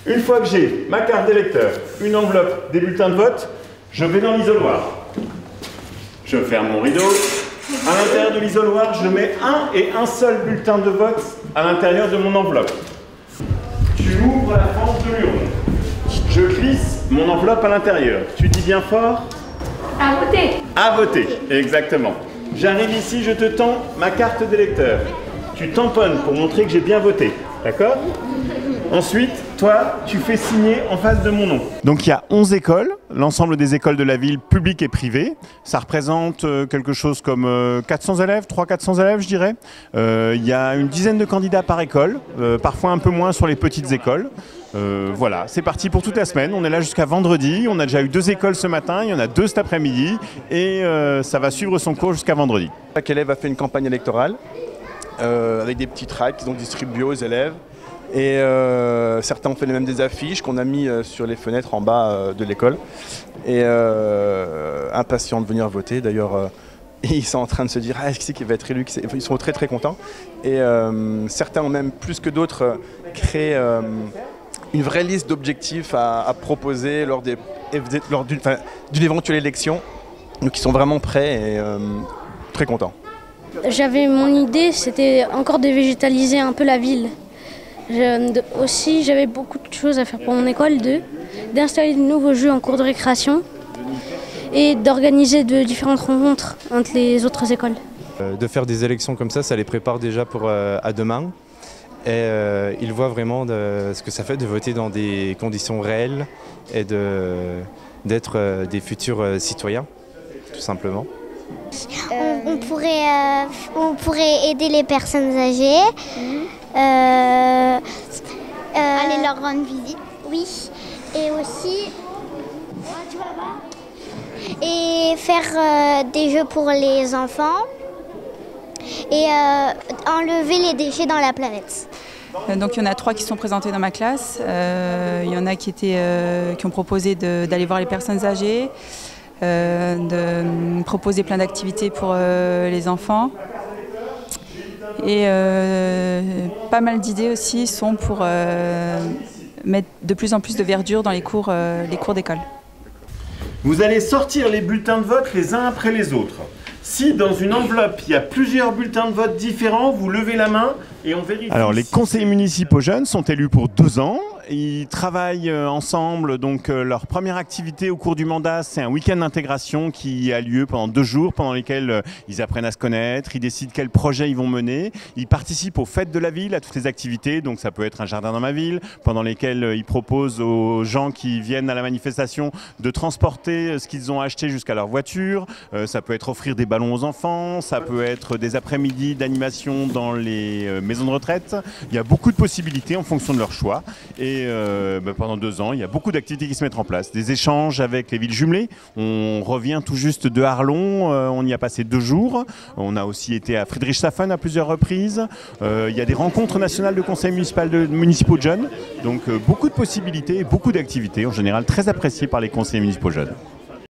Une fois que j'ai ma carte d'électeur, une enveloppe, des bulletins de vote, je vais dans l'isoloir. Je ferme mon rideau. À l'intérieur de l'isoloir, je mets un et un seul bulletin de vote à l'intérieur de mon enveloppe. Tu ouvres la fente de l'urne. Je glisse mon enveloppe à l'intérieur. Tu dis bien fort? À voter. À voter, exactement. J'arrive ici, je te tends ma carte d'électeur. Tu tamponnes pour montrer que j'ai bien voté. D'accord? Ensuite, toi, tu fais signer en face de mon nom. Donc il y a 11 écoles, l'ensemble des écoles de la ville, publiques et privées. Ça représente quelque chose comme 400 élèves, 300-400 élèves je dirais. Il y a une dizaine de candidats par école, parfois un peu moins sur les petites écoles. Voilà, c'est parti pour toute la semaine. On est là jusqu'à vendredi. On a déjà eu 2 écoles ce matin, il y en a 2 cet après-midi. Et ça va suivre son cours jusqu'à vendredi. Chaque élève a fait une campagne électorale avec des petits tracts qu'ils ont distribués aux élèves. Et certains ont fait même des affiches qu'on a mis sur les fenêtres en bas de l'école. Et impatients de venir voter. D'ailleurs, ils sont en train de se dire qui c'est qui va être élu. Ils sont très très contents. Et certains ont même plus que d'autres créé une vraie liste d'objectifs à proposer lors d'une éventuelle élection. Donc ils sont vraiment prêts et très contents. J'avais mon idée, c'était encore de végétaliser un peu la ville. Aussi, j'avais beaucoup de choses à faire pour mon école, d'installer de nouveaux jeux en cours de récréation et d'organiser de différentes rencontres entre les autres écoles. De faire des élections comme ça les prépare déjà pour à demain. Et ils voient vraiment ce que ça fait de voter dans des conditions réelles et d'être des futurs citoyens, tout simplement. On pourrait aider les personnes âgées, aller leur rendre visite, oui, et aussi faire des jeux pour les enfants et enlever les déchets dans la planète. Donc il y en a 3 qui sont présentés dans ma classe. Il y en a qui ont proposé d'aller voir les personnes âgées, de proposer plein d'activités pour les enfants. Et pas mal d'idées aussi sont pour mettre de plus en plus de verdure dans les cours d'école. Vous allez sortir les bulletins de vote les uns après les autres. Si dans une enveloppe, il y a plusieurs bulletins de vote différents, vous levez la main et on vérifie. Alors les conseillers municipaux jeunes sont élus pour 2 ans. Ils travaillent ensemble, donc leur première activité au cours du mandat, c'est un week-end d'intégration qui a lieu pendant 2 jours, pendant lesquels ils apprennent à se connaître, ils décident quel projet ils vont mener. Ils participent aux fêtes de la ville, à toutes les activités, donc ça peut être un jardin dans ma ville, pendant lesquels ils proposent aux gens qui viennent à la manifestation de transporter ce qu'ils ont acheté jusqu'à leur voiture. Ça peut être offrir des ballons aux enfants, ça peut être des après-midi d'animation dans les maisons de retraite. Il y a beaucoup de possibilités en fonction de leur choix. Et pendant 2 ans, il y a beaucoup d'activités qui se mettent en place. Des échanges avec les villes jumelées. On revient tout juste de Arlon, on y a passé 2 jours. On a aussi été à Friedrichshafen à plusieurs reprises. Il y a des rencontres nationales de conseils municipaux de jeunes. Donc beaucoup de possibilités et beaucoup d'activités, en général très appréciées par les conseillers municipaux jeunes.